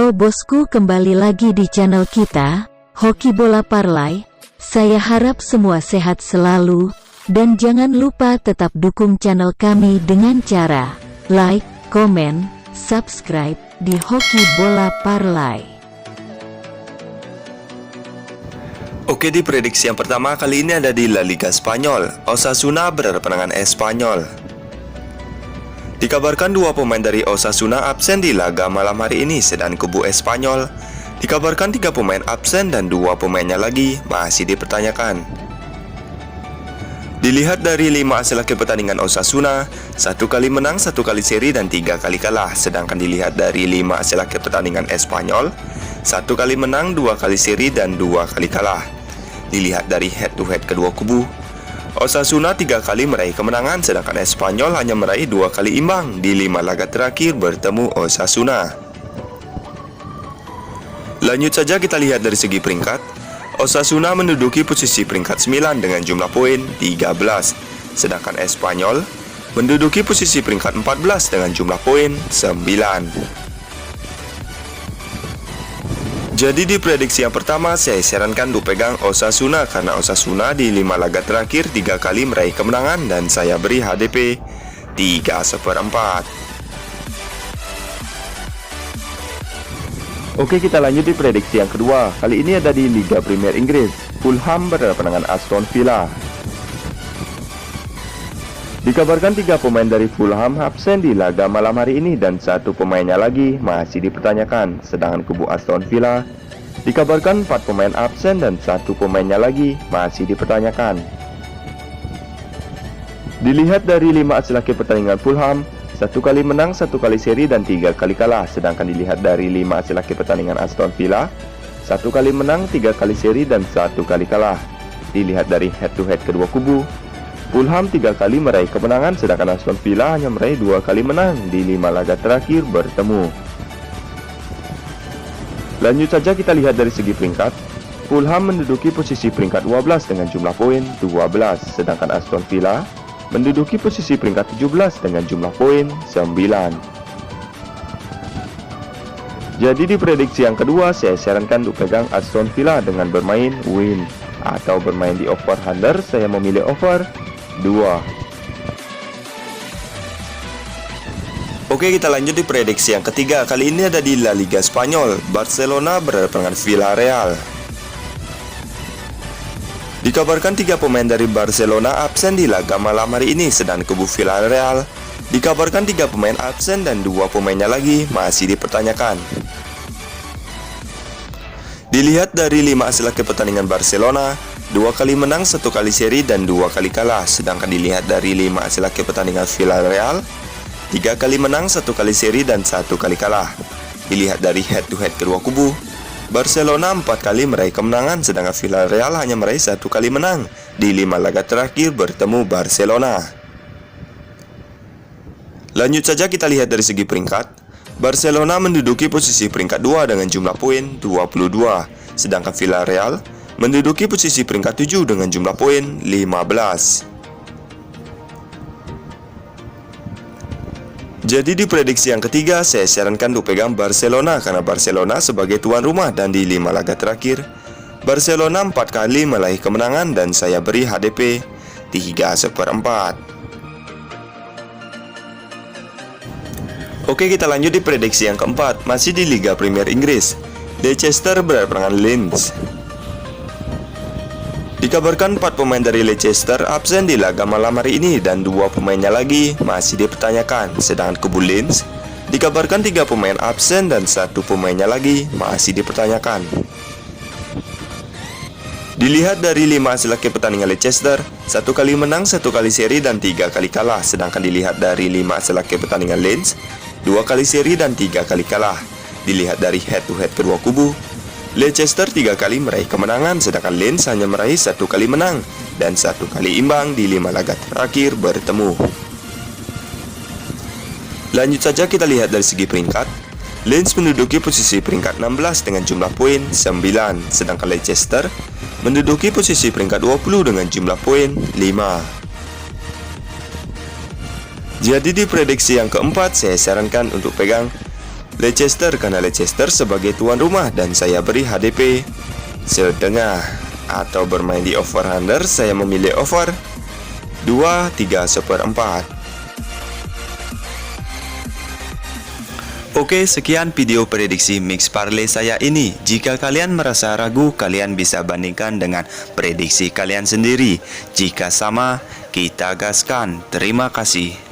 Halo bosku, kembali lagi di channel kita, Hoki Bola Parlay. Saya harap semua sehat selalu, dan jangan lupa tetap dukung channel kami dengan cara like, komen, subscribe di Hoki Bola Parlay. Oke, di prediksi yang pertama kali ini ada di La Liga Spanyol. Osasuna berhadapan dengan Espanyol. Dikabarkan dua pemain dari Osasuna absen di laga malam hari ini, sedang kubu Espanyol dikabarkan 3 pemain absen dan 2 pemainnya lagi masih dipertanyakan. Dilihat dari 5 hasil akhir pertandingan Osasuna, 1 kali menang, 1 kali seri, dan 3 kali kalah. Sedangkan dilihat dari 5 hasil akhir pertandingan Espanyol, 1 kali menang, 2 kali seri, dan 2 kali kalah. Dilihat dari head to head kedua kubu, Osasuna 3 kali meraih kemenangan, sedangkan Espanyol hanya meraih 2 kali imbang di 5 laga terakhir bertemu Osasuna. Lanjut saja kita lihat dari segi peringkat. Osasuna menduduki posisi peringkat 9 dengan jumlah poin 13, sedangkan Espanyol menduduki posisi peringkat 14 dengan jumlah poin 9. Jadi di prediksi yang pertama saya sarankan untuk pegang Osasuna karena Osasuna di 5 laga terakhir 3 kali meraih kemenangan dan saya beri HDP 3/4. Oke, kita lanjut di prediksi yang kedua. Kali ini ada di Liga Premier Inggris. Fulham berhadapan dengan Aston Villa. Dikabarkan 3 pemain dari Fulham absen di laga malam hari ini dan 1 pemainnya lagi masih dipertanyakan. Sedangkan kubu Aston Villa dikabarkan 4 pemain absen dan 1 pemainnya lagi masih dipertanyakan. Dilihat dari 5 hasil akhir pertandingan Fulham, 1 kali menang, 1 kali seri, dan 3 kali kalah. Sedangkan dilihat dari 5 hasil akhir pertandingan Aston Villa, 1 kali menang, 3 kali seri, dan 1 kali kalah. Dilihat dari head to head kedua kubu, Fulham 3 kali meraih kemenangan, sedangkan Aston Villa hanya meraih 2 kali menang di 5 laga terakhir bertemu. Lanjut saja kita lihat dari segi peringkat. Fulham menduduki posisi peringkat 12 dengan jumlah poin 12, sedangkan Aston Villa menduduki posisi peringkat 17 dengan jumlah poin 9. Jadi di prediksi yang kedua saya sarankan untuk pegang Aston Villa dengan bermain win atau bermain di over under. Saya memilih over 2. Oke, kita lanjut di prediksi yang ketiga. Kali ini ada di La Liga Spanyol. Barcelona berhadapan dengan Villarreal. Dikabarkan 3 pemain dari Barcelona absen di laga malam hari ini, sedang kubu Villarreal dikabarkan 3 pemain absen dan 2 pemainnya lagi masih dipertanyakan. Dilihat dari 5 hasil akhir pertandingan Barcelona, 2 kali menang, 1 kali seri, dan 2 kali kalah. Sedangkan dilihat dari 5 hasil akhir pertandingan Villarreal, 3 kali menang, 1 kali seri, dan 1 kali kalah. Dilihat dari head to head kedua kubu, Barcelona 4 kali meraih kemenangan, sedangkan Villarreal hanya meraih 1 kali menang di 5 laga terakhir bertemu Barcelona. Lanjut saja kita lihat dari segi peringkat. Barcelona menduduki posisi peringkat 2 dengan jumlah poin 22, sedangkan Villarreal menduduki posisi peringkat 7 dengan jumlah poin 15. Jadi di prediksi yang ketiga saya sarankan untuk pegang Barcelona karena Barcelona sebagai tuan rumah dan di 5 laga terakhir Barcelona 4 kali meraih kemenangan dan saya beri HDP 3/4. Oke, kita lanjut di prediksi yang keempat, masih di Liga Premier Inggris. Leicester berhadapan dengan Leeds. Dikabarkan 4 pemain dari Leicester absen di laga malam hari ini dan 2 pemainnya lagi masih dipertanyakan. Sedangkan kubu Leeds dikabarkan 3 pemain absen dan 1 pemainnya lagi masih dipertanyakan. Dilihat dari 5 hasil akhir pertandingan Leicester, 1 kali menang, 1 kali seri, dan 3 kali kalah. Sedangkan dilihat dari 5 hasil akhir pertandingan Leeds, 2 kali seri dan 3 kali kalah. Dilihat dari head to head kedua kubu, Leicester 3 kali meraih kemenangan, sedangkan Leeds hanya meraih 1 kali menang dan 1 kali imbang di 5 laga terakhir bertemu. Lanjut saja kita lihat dari segi peringkat. Leeds menduduki posisi peringkat 16 dengan jumlah poin 9, sedangkan Leicester menduduki posisi peringkat 20 dengan jumlah poin 5. Jadi di prediksi yang keempat saya sarankan untuk pegang Leicester karena Leicester sebagai tuan rumah dan saya beri HDP setengah. Atau bermain di over-under, saya memilih over 2/3/4. Oke, sekian video prediksi mix parlay saya ini. Jika kalian merasa ragu, kalian bisa bandingkan dengan prediksi kalian sendiri. Jika sama, kita gaskan. Terima kasih.